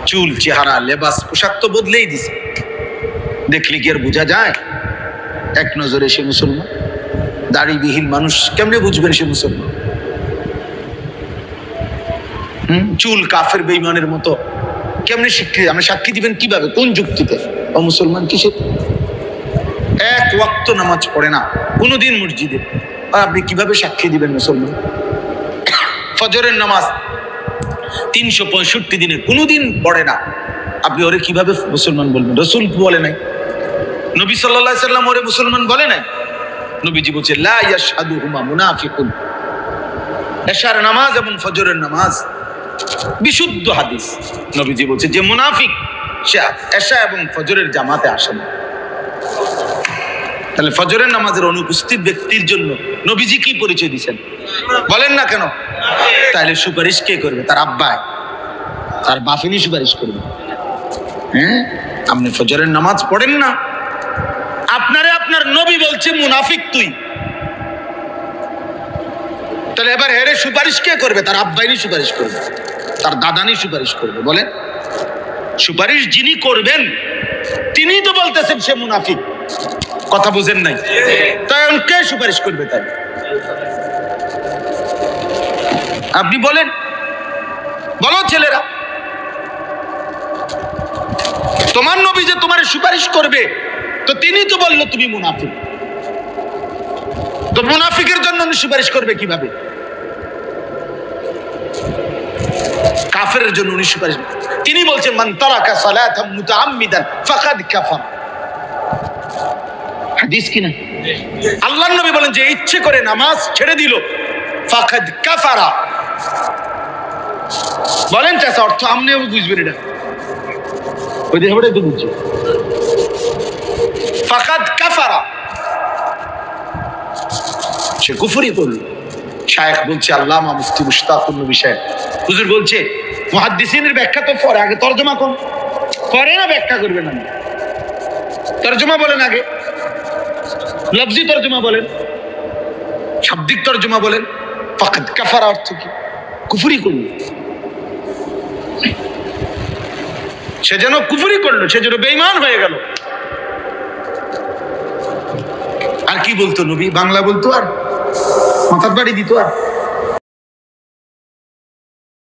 চুল, চেহারা, লেবাস, পোশাক তো বদলেই দিছে। দেখলে কি আর বোঝা যায় এক নজরে সে মুসলমান? দাড়িবিহীন মানুষ কেমনে বুঝবেন সে মুসলমান? চুল কাফের বেঈমানের মতো কেমনে সাক্ষী দিবেন কিভাবে, কোন যুক্তিতে? ও মুসলমান কিসে? এক ওয়াক্ত নামাজ পড়ে না কোনোদিন মসজিদে, আর আপনি কিভাবে সাক্ষী দিবেন মুসলমান? ফজরের নামাজ 365 দিনে কোনোদিন পড়ে না, আপনি ওরে কিভাবে মুসলমান বলবেন? রাসূল বলে নাই, নবী সাল্লাল্লাহু আলাইহি সাল্লাম ওরে মুসলমান বলে নাই। নবীজি বলছে লা ইয়াশহাদুহুমা মুনাফিকুন। এশার নামাজ এবং ফজরের নামাজ বিশুদ্ধ হাদিস, নবীজি বলছে যে মুনাফিক সে এশা এবং ফজরের জামাতে আসে না। তাহলে ফজরের নামাজের অনুপস্থিত ব্যক্তির জন্য নবীজি কি পরিচয় দিচ্ছেন বলেন না কেন? তাহলে সুপারিশ কে করবে? তার আব্বাই, তার বাফিনি সুপারিশ করবে। হ্যাঁ, আপনি ফজরের নামাজ পড়েন না, আপনারে আপনার নবী বলছে মুনাফিক তুই, তাহলে এবার হেরে সুপারিশ কে করবে? তার আব্বাইনি সুপারিশ করবে, তার দাদানি সুপারিশ করবে। বলেন, সুপারিশ যিনি করবেন তিনি তো বলতেছেন সে মুনাফিক। কথা বুঝেন নাই? তখন কে সুপারিশ করবে? তাই আপনি বলেন, বলো ছেলেরা, তোমার নবী যে তোমার সুপারিশ করবে, তো তিনি তো বললো তুমি মুনাফিক, তো মুনাফিকের জন্য সুপারিশ করবে কিভাবে? কাফেরের জন্য উনি সুপারিশ, তিনি বলছেন মান তারাকা সালাতাম মুতাআম্মিদান ফাকাদ কাফার। হাদিস কি না? আল্লাহর নবী বলেন যে ইচ্ছে করে নামাজ ছেড়ে দিল ফাকাদ কাফারা। বলেন চাচা, অর্থ আমনেও বুঝবেন এটা? ওই দেখে তো বুঝছি, ফাকাদ কাফারা, সে কুফরি করল। শায়েখ বলছে, আল্লামা মুফতি মুশতাকুর নবী সাহেব হুজুর বলছে মুহাদ্দিসিনের ব্যাখ্যা তো পরে, আগে তরজমা কোন পরে না ব্যাখ্যা করবেন। না তরজমা বলেন, আগে লফজি তরজমা বলেন, শাব্দিক তরজমা বলেন। ফাকাদ কাফারা অর্থ কি? কুফরি করল। সে যেন কুফরি করলো, সে যেন বেঈমান হয়ে গেল। আর কি বলতো নবী? বাংলা বলতো আর মাথার বাড়ি দিত আর